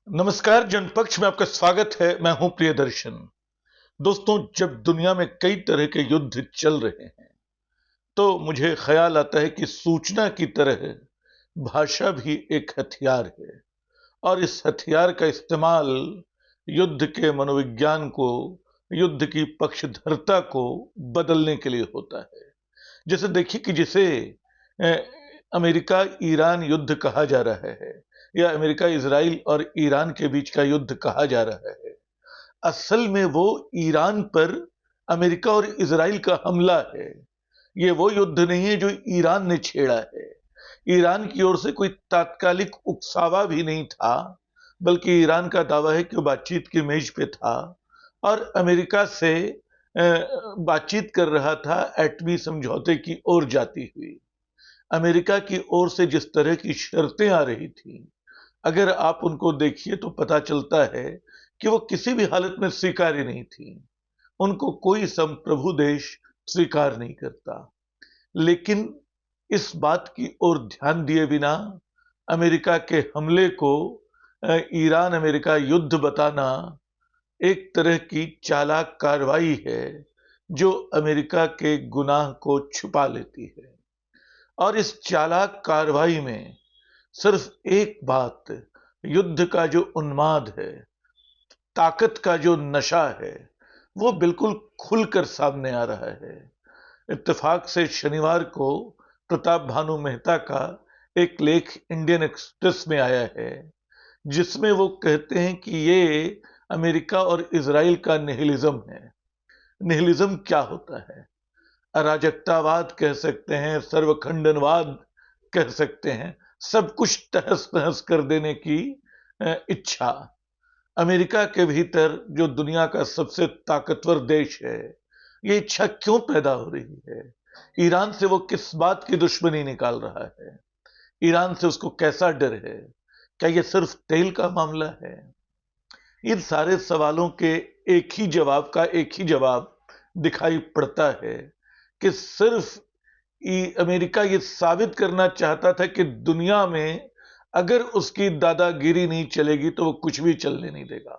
नमस्कार। जनपक्ष में आपका स्वागत है। मैं हूं प्रियदर्शन। दोस्तों, जब दुनिया में कई तरह के युद्ध चल रहे हैं तो मुझे ख्याल आता है कि सूचना की तरह भाषा भी एक हथियार है और इस हथियार का इस्तेमाल युद्ध के मनोविज्ञान को, युद्ध की पक्षधरता को बदलने के लिए होता है। जैसे देखिए कि जिसे अ, अमेरिका ईरान युद्ध कहा जा रहा है या अमेरिका इजराइल और ईरान के बीच का युद्ध कहा जा रहा है, असल में वो ईरान पर अमेरिका और इजराइल का हमला है। ये वो युद्ध नहीं है जो ईरान ने छेड़ा है। ईरान की ओर से कोई तात्कालिक उकसावा भी नहीं था, बल्कि ईरान का दावा है कि वो बातचीत की मेज पे था और अमेरिका से बातचीत कर रहा था एटमी समझौते की ओर जाती हुई। अमेरिका की ओर से जिस तरह की शर्तें आ रही थी, अगर आप उनको देखिए तो पता चलता है कि वो किसी भी हालत में स्वीकार्य नहीं थी। उनको कोई संप्रभु देश स्वीकार नहीं करता। लेकिन इस बात की ओर ध्यान दिए बिना अमेरिका के हमले को ईरान अमेरिका युद्ध बताना एक तरह की चालाक कार्रवाई है जो अमेरिका के गुनाह को छुपा लेती है। और इस चालाक कार्रवाई में सिर्फ एक बात, युद्ध का जो उन्माद है, ताकत का जो नशा है, वो बिल्कुल खुलकर सामने आ रहा है। इत्तेफाक से शनिवार को प्रताप भानु मेहता का एक लेख इंडियन एक्सप्रेस में आया है, जिसमें वो कहते हैं कि ये अमेरिका और इजराइल का निहिलिज्म है। निहिलिज्म क्या होता है? अराजकतावाद कह सकते हैं, सर्वखंडनवाद कह सकते हैं, सब कुछ तहस नहस कर देने की इच्छा। अमेरिका के भीतर जो दुनिया का सबसे ताकतवर देश है, ये इच्छा क्यों पैदा हो रही है? ईरान से वो किस बात की दुश्मनी निकाल रहा है? ईरान से उसको कैसा डर है? क्या ये सिर्फ तेल का मामला है? इन सारे सवालों के एक ही जवाब दिखाई पड़ता है कि सिर्फ अमेरिका ये साबित करना चाहता था कि दुनिया में अगर उसकी दादागिरी नहीं चलेगी तो वो कुछ भी चलने नहीं देगा।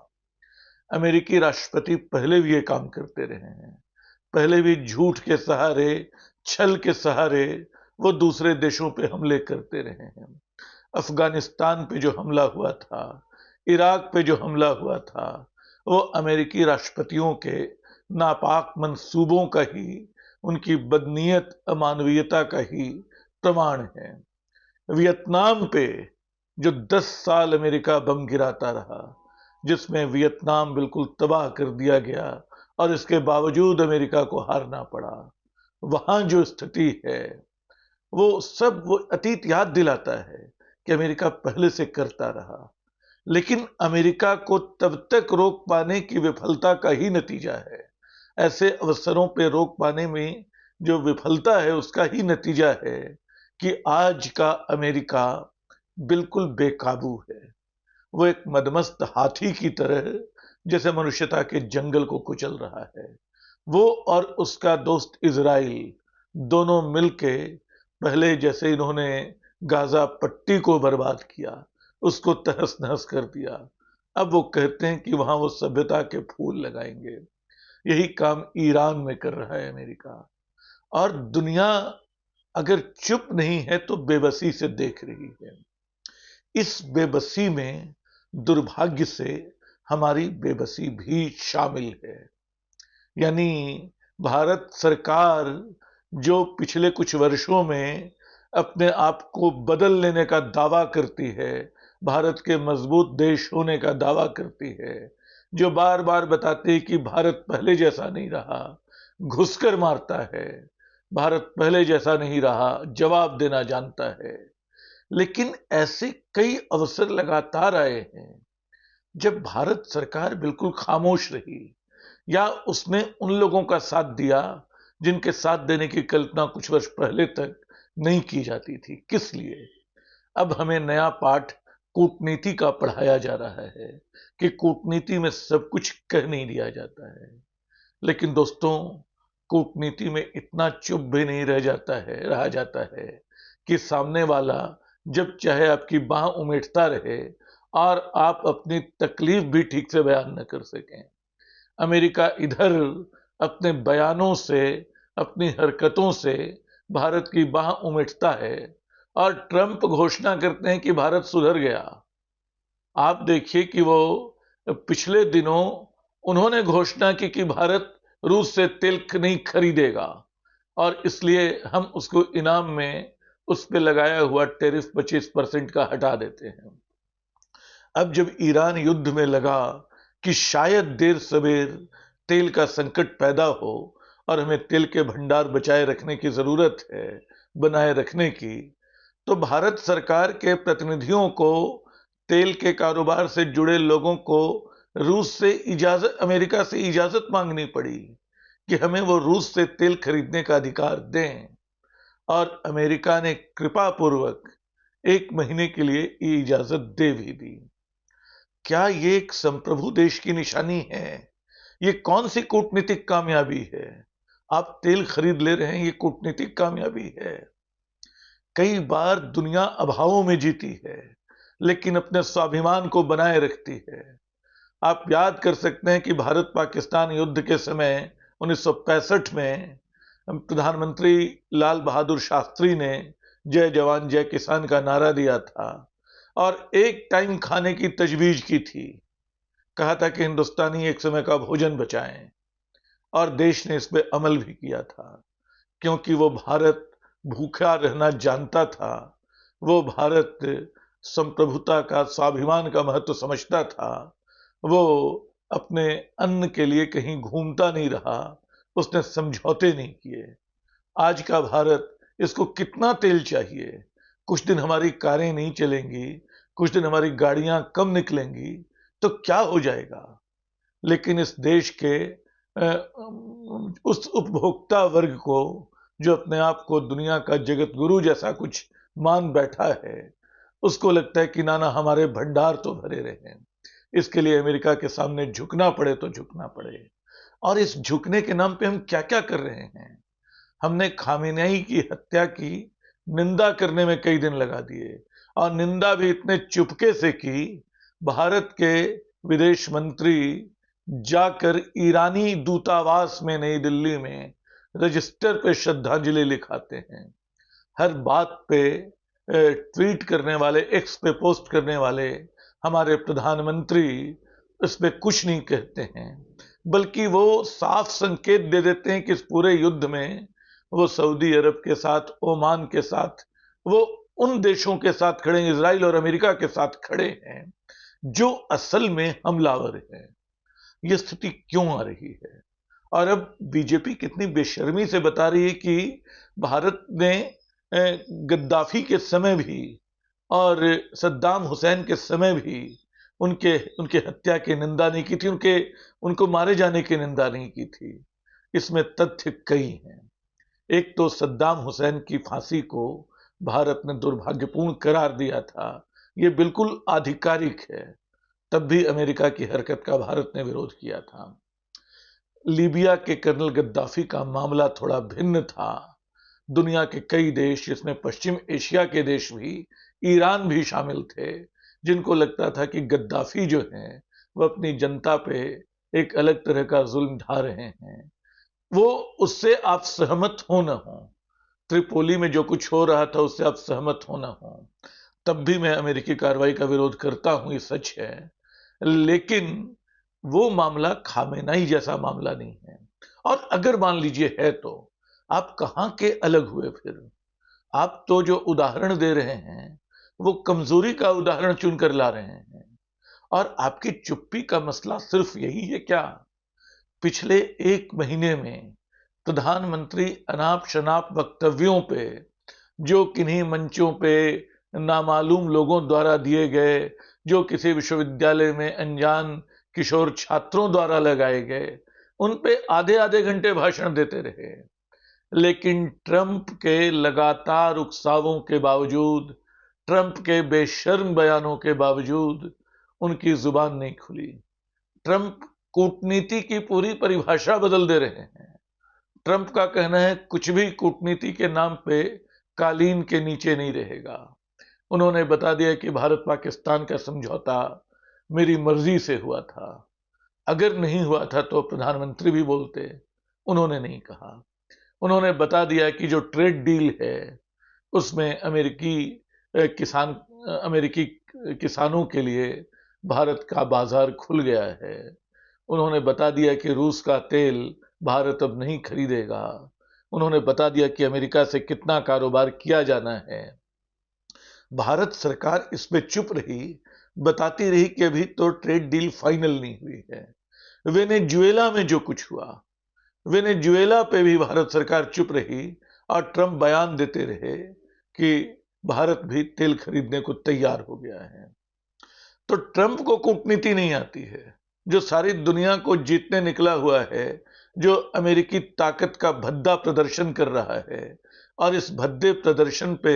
अमेरिकी राष्ट्रपति पहले भी ये काम करते रहे हैं। पहले भी झूठ के सहारे, छल के सहारे वो दूसरे देशों पे हमले करते रहे हैं। अफगानिस्तान पे जो हमला हुआ था, इराक पे जो हमला हुआ था, वो अमेरिकी राष्ट्रपतियों के नापाक मंसूबों का ही, उनकी बदनीयत अमानवीयता का ही प्रमाण है। वियतनाम पे जो 10 साल अमेरिका बम गिराता रहा, जिसमें वियतनाम बिल्कुल तबाह कर दिया गया और इसके बावजूद अमेरिका को हारना पड़ा, वहां जो स्थिति है वो सब वो अतीत याद दिलाता है कि अमेरिका पहले से करता रहा। लेकिन अमेरिका को तब तक रोक पाने की विफलता का ही नतीजा है, ऐसे अवसरों पे रोक पाने में जो विफलता है उसका ही नतीजा है कि आज का अमेरिका बिल्कुल बेकाबू है। वो एक मदमस्त हाथी की तरह जैसे मनुष्यता के जंगल को कुचल रहा है। वो और उसका दोस्त इजराइल दोनों मिलके पहले जैसे इन्होंने गाजा पट्टी को बर्बाद किया, उसको तहस नहस कर दिया, अब वो कहते हैं कि वहां वो सभ्यता के फूल लगाएंगे। यही काम ईरान में कर रहा है अमेरिका। और दुनिया अगर चुप नहीं है तो बेबसी से देख रही है। इस बेबसी में दुर्भाग्य से हमारी बेबसी भी शामिल है। यानी भारत सरकार जो पिछले कुछ वर्षों में अपने आप को बदल लेने का दावा करती है, भारत के मजबूत देश होने का दावा करती है, जो बार बार बताती है कि भारत पहले जैसा नहीं रहा, घुसकर मारता है, भारत पहले जैसा नहीं रहा, जवाब देना जानता है। लेकिन ऐसे कई अवसर लगातार आए हैं जब भारत सरकार बिल्कुल खामोश रही या उसने उन लोगों का साथ दिया जिनके साथ देने की कल्पना कुछ वर्ष पहले तक नहीं की जाती थी। किस लिए? अब हमें नया पाठ कूटनीति का पढ़ाया जा रहा है कि कूटनीति में सब कुछ कह नहीं दिया जाता है। लेकिन दोस्तों, कूटनीति में इतना चुप भी नहीं रहा जाता है कि सामने वाला जब चाहे आपकी बाह उमेटता रहे और आप अपनी तकलीफ भी ठीक से बयान न कर सकें। अमेरिका इधर अपने बयानों से, अपनी हरकतों से भारत की बाह उमेटता है और ट्रंप घोषणा करते हैं कि भारत सुधर गया। आप देखिए कि वो पिछले दिनों उन्होंने घोषणा की कि भारत रूस से तेल नहीं खरीदेगा और इसलिए हम उसको इनाम में उस पे लगाया हुआ टैरिफ 25% का हटा देते हैं। अब जब ईरान युद्ध में लगा कि शायद देर सवेर तेल का संकट पैदा हो और हमें तेल के भंडार बचाए रखने की जरूरत है, बनाए रखने की, तो भारत सरकार के प्रतिनिधियों को, तेल के कारोबार से जुड़े लोगों को रूस से इजाजत, अमेरिका से इजाजत मांगनी पड़ी कि हमें वो रूस से तेल खरीदने का अधिकार दें और अमेरिका ने कृपा पूर्वक 1 महीने के लिए ये इजाजत दे भी दी। क्या ये एक संप्रभु देश की निशानी है? ये कौन सी कूटनीतिक कामयाबी है? आप तेल खरीद ले रहे हैं, ये कूटनीतिक कामयाबी है। कई बार दुनिया अभावों में जीती है लेकिन अपने स्वाभिमान को बनाए रखती है। आप याद कर सकते हैं कि भारत पाकिस्तान युद्ध के समय 1965 में प्रधानमंत्री लाल बहादुर शास्त्री ने जय जवान जय किसान का नारा दिया था और एक टाइम खाने की तजवीज की थी। कहा था कि हिंदुस्तानी एक समय का भोजन बचाएं और देश ने इस पे अमल भी किया था क्योंकि वो भारत भूखा रहना जानता था। वो भारत संप्रभुता का, स्वाभिमान का महत्व समझता था। वो अपने अन्न के लिए कहीं घूमता नहीं रहा, उसने समझौते नहीं किए। आज का भारत, इसको कितना तेल चाहिए? कुछ दिन हमारी कारें नहीं चलेंगी, कुछ दिन हमारी गाड़ियां कम निकलेंगी तो क्या हो जाएगा? लेकिन इस देश के उस उपभोक्ता वर्ग को जो अपने आप को दुनिया का जगत गुरु जैसा कुछ मान बैठा है, उसको लगता है कि नाना हमारे भंडार तो भरे रहे, इसके लिए अमेरिका के सामने झुकना पड़े तो झुकना पड़े। और इस झुकने के नाम पे हम क्या क्या कर रहे हैं? हमने खामेनेई की हत्या की निंदा करने में कई दिन लगा दिए और निंदा भी इतने चुपके से की, भारत के विदेश मंत्री जाकर ईरानी दूतावास में नई दिल्ली में रजिस्टर पे श्रद्धांजलि लिखाते हैं। हर बात पे ट्वीट करने वाले, एक्स पे पोस्ट करने वाले हमारे प्रधानमंत्री इस पे कुछ नहीं कहते हैं, बल्कि वो साफ संकेत दे देते हैं कि इस पूरे युद्ध में वो सऊदी अरब के साथ, ओमान के साथ, वो उन देशों के साथ खड़े हैं, इजराइल और अमेरिका के साथ खड़े हैं जो असल में हमलावर हैं। ये स्थिति क्यों आ रही है? और अब बीजेपी कितनी बेशर्मी से बता रही है कि भारत ने गद्दाफी के समय भी और सद्दाम हुसैन के समय भी उनके हत्या की निंदा नहीं की थी, उनको मारे जाने की निंदा नहीं की थी। इसमें तथ्य कई हैं। एक तो सद्दाम हुसैन की फांसी को भारत ने दुर्भाग्यपूर्ण करार दिया था, यह बिल्कुल आधिकारिक है। तब भी अमेरिका की हरकत का भारत ने विरोध किया था। लीबिया के कर्नल गद्दाफी का मामला थोड़ा भिन्न था। दुनिया के कई देश, जिसमें पश्चिम एशिया के देश भी, ईरान भी शामिल थे, जिनको लगता था कि गद्दाफी जो है वो अपनी जनता पे एक अलग तरह का जुल्म ढा रहे हैं। वो उससे आप सहमत हो न हो, त्रिपोली में जो कुछ हो रहा था उससे आप सहमत हो न हो, तब भी मैं अमेरिकी कार्रवाई का विरोध करता हूं, ये सच है। लेकिन वो मामला खामेनेई जैसा मामला नहीं है। और अगर मान लीजिए है तो आप कहां के अलग हुए? फिर आप तो जो उदाहरण दे रहे हैं वो कमजोरी का उदाहरण चुनकर ला रहे हैं। और आपकी चुप्पी का मसला सिर्फ यही है क्या? पिछले 1 महीने में प्रधानमंत्री अनाप शनाप वक्तव्यों पे, जो किन्हीं मंचों पे नामालूम लोगों द्वारा दिए गए, जो किसी विश्वविद्यालय में अनजान किशोर छात्रों द्वारा लगाए गए, उन पे आधे आधे घंटे भाषण देते रहे। लेकिन ट्रंप के लगातार उकसावों के बावजूद, ट्रंप के बेशर्म बयानों के बावजूद उनकी जुबान नहीं खुली। ट्रंप कूटनीति की पूरी परिभाषा बदल दे रहे हैं। ट्रंप का कहना है कुछ भी कूटनीति के नाम पे कालीन के नीचे नहीं रहेगा। उन्होंने बता दिया कि भारत पाकिस्तान का समझौता मेरी मर्जी से हुआ था, अगर नहीं हुआ था तो प्रधानमंत्री भी बोलते, उन्होंने नहीं कहा। उन्होंने बता दिया कि जो ट्रेड डील है उसमें अमेरिकी किसानों के लिए भारत का बाजार खुल गया है। उन्होंने बता दिया कि रूस का तेल भारत अब नहीं खरीदेगा। उन्होंने बता दिया कि अमेरिका से कितना कारोबार किया जाना है। भारत सरकार इस पे चुप रही, बताती रही कि अभी तो ट्रेड डील फाइनल नहीं हुई है। वेनेजुएला में जो कुछ हुआ, वेनेजुएला पे भी भारत सरकार चुप रही और ट्रंप बयान देते रहे कि भारत भी तेल खरीदने को तैयार हो गया है। तो ट्रंप को कूटनीति नहीं आती है, जो सारी दुनिया को जीतने निकला हुआ है, जो अमेरिकी ताकत का भद्दा प्रदर्शन कर रहा है, और इस भद्दे प्रदर्शन पे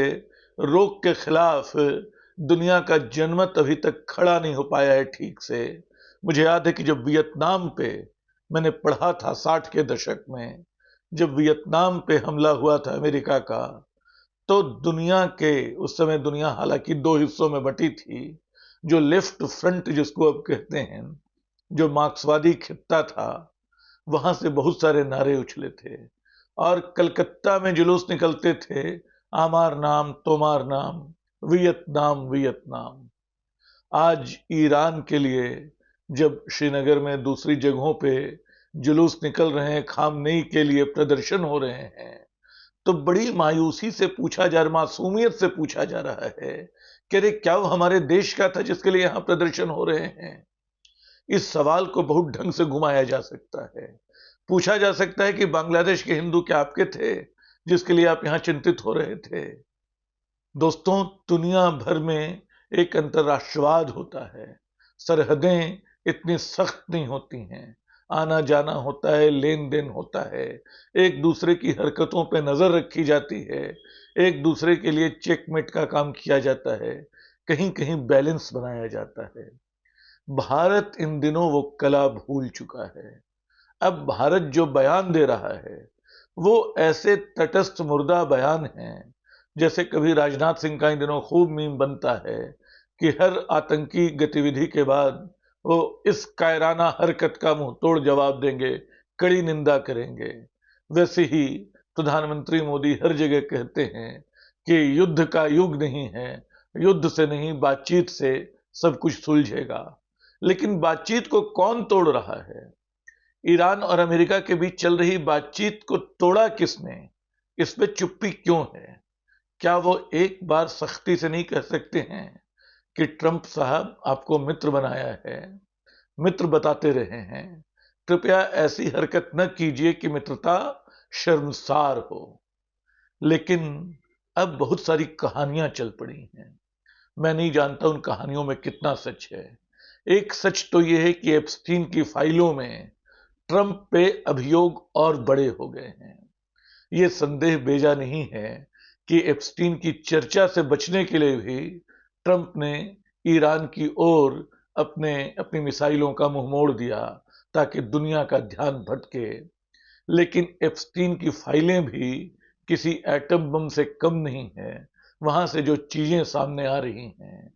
रोक के खिलाफ दुनिया का जनमत अभी तक खड़ा नहीं हो पाया है ठीक से। मुझे याद है कि जब वियतनाम पे मैंने पढ़ा था 60 के दशक में, जब वियतनाम पे हमला हुआ था अमेरिका का, तो दुनिया के उस समय दुनिया हालांकि दो हिस्सों में बटी थी। जो लेफ्ट फ्रंट जिसको अब कहते हैं, जो मार्क्सवादी खित्ता था, वहां से बहुत सारे नारे उछले थे और कलकत्ता में जुलूस निकलते थे, आमार नाम तोमार नाम, वियतनाम वियतनाम। आज ईरान के लिए जब श्रीनगर में दूसरी जगहों पे जुलूस निकल रहे हैं, खामनेई के लिए प्रदर्शन हो रहे हैं, तो बड़ी मायूसी से पूछा जा रहा, मासूमियत से पूछा जा रहा है कि अरे क्या वो हमारे देश का था जिसके लिए यहां प्रदर्शन हो रहे हैं? इस सवाल को बहुत ढंग से घुमाया जा सकता है। पूछा जा सकता है कि बांग्लादेश के हिंदू क्या आपके थे जिसके लिए आप यहां चिंतित हो रहे थे? दोस्तों, दुनिया भर में एक अंतर्राष्ट्रवाद होता है, सरहदें इतनी सख्त नहीं होती हैं, आना जाना होता है, लेन देन होता है, एक दूसरे की हरकतों पे नजर रखी जाती है, एक दूसरे के लिए चेकमेट का काम किया जाता है, कहीं कहीं बैलेंस बनाया जाता है। भारत इन दिनों वो कला भूल चुका है। अब भारत जो बयान दे रहा है वो ऐसे तटस्थ मुर्दा बयान है, जैसे कभी राजनाथ सिंह का इन दिनों खूब मीम बनता है कि हर आतंकी गतिविधि के बाद वो इस कायराना हरकत का मुंह तोड़ जवाब देंगे, कड़ी निंदा करेंगे। वैसे ही प्रधानमंत्री मोदी हर जगह कहते हैं कि युद्ध का युग नहीं है, युद्ध से नहीं बातचीत से सब कुछ सुलझेगा। लेकिन बातचीत को कौन तोड़ रहा है? ईरान और अमेरिका के बीच चल रही बातचीत को तोड़ा किसने? इस पे चुप्पी क्यों है? क्या वो एक बार सख्ती से नहीं कह सकते हैं कि ट्रंप साहब आपको मित्र बनाया है, मित्र बताते रहे हैं, कृपया ऐसी हरकत न कीजिए कि मित्रता शर्मसार हो? लेकिन अब बहुत सारी कहानियां चल पड़ी हैं। मैं नहीं जानता उन कहानियों में कितना सच है। एक सच तो यह है कि एप्स्टीन की फाइलों में ट्रंप पे अभियोग और बड़े हो गए हैं। यह संदेह बेजा नहीं है कि एप्स्टीन की चर्चा से बचने के लिए भी ट्रंप ने ईरान की ओर अपनी मिसाइलों का मुंह मोड़ दिया ताकि दुनिया का ध्यान भटके। लेकिन एप्स्टीन की फाइलें भी किसी एटम बम से कम नहीं है, वहां से जो चीजें सामने आ रही हैं।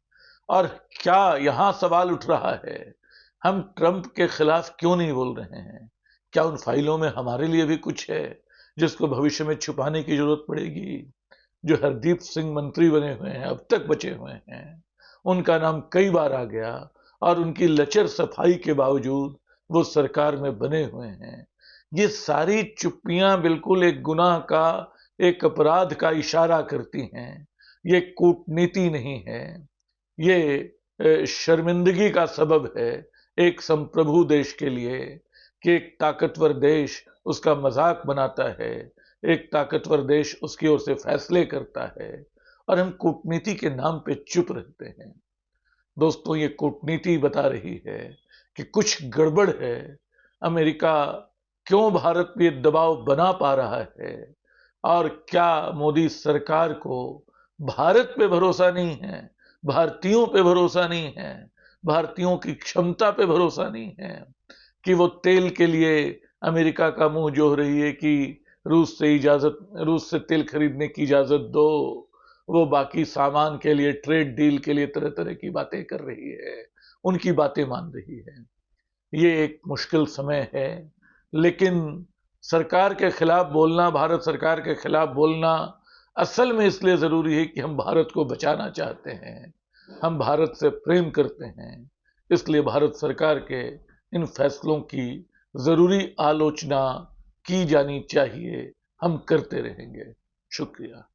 और क्या यहां सवाल उठ रहा है, हम ट्रंप के खिलाफ क्यों नहीं बोल रहे हैं? क्या उन फाइलों में हमारे लिए भी कुछ है जिसको भविष्य में छुपाने की जरूरत पड़ेगी? जो हरदीप सिंह मंत्री बने हुए हैं, अब तक बचे हुए हैं, उनका नाम कई बार आ गया और उनकी लचर सफाई के बावजूद वो सरकार में बने हुए हैं। ये सारी चुप्पियां बिल्कुल एक गुनाह का, एक अपराध का इशारा करती हैं। ये कूटनीति नहीं है, ये शर्मिंदगी का सबब है एक संप्रभु देश के लिए कि एक ताकतवर देश उसका मजाक बनाता है, एक ताकतवर देश उसकी ओर से फैसले करता है और हम कूटनीति के नाम पे चुप रहते हैं। दोस्तों, ये कूटनीति बता रही है कि कुछ गड़बड़ है। अमेरिका क्यों भारत पे दबाव बना पा रहा है और क्या मोदी सरकार को भारत पे भरोसा नहीं है, भारतीयों पे भरोसा नहीं है, भारतीयों की क्षमता पे भरोसा नहीं है कि वो तेल के लिए अमेरिका का मुंह जोह रही है कि रूस से तेल खरीदने की इजाजत दो, वो बाकी सामान के लिए, ट्रेड डील के लिए तरह तरह की बातें कर रही है, उनकी बातें मान रही है। ये एक मुश्किल समय है, लेकिन सरकार के खिलाफ बोलना, भारत सरकार के खिलाफ बोलना असल में इसलिए जरूरी है कि हम भारत को बचाना चाहते हैं, हम भारत से प्रेम करते हैं। इसलिए भारत सरकार के इन फैसलों की जरूरी आलोचना की जानी चाहिए, हम करते रहेंगे। शुक्रिया।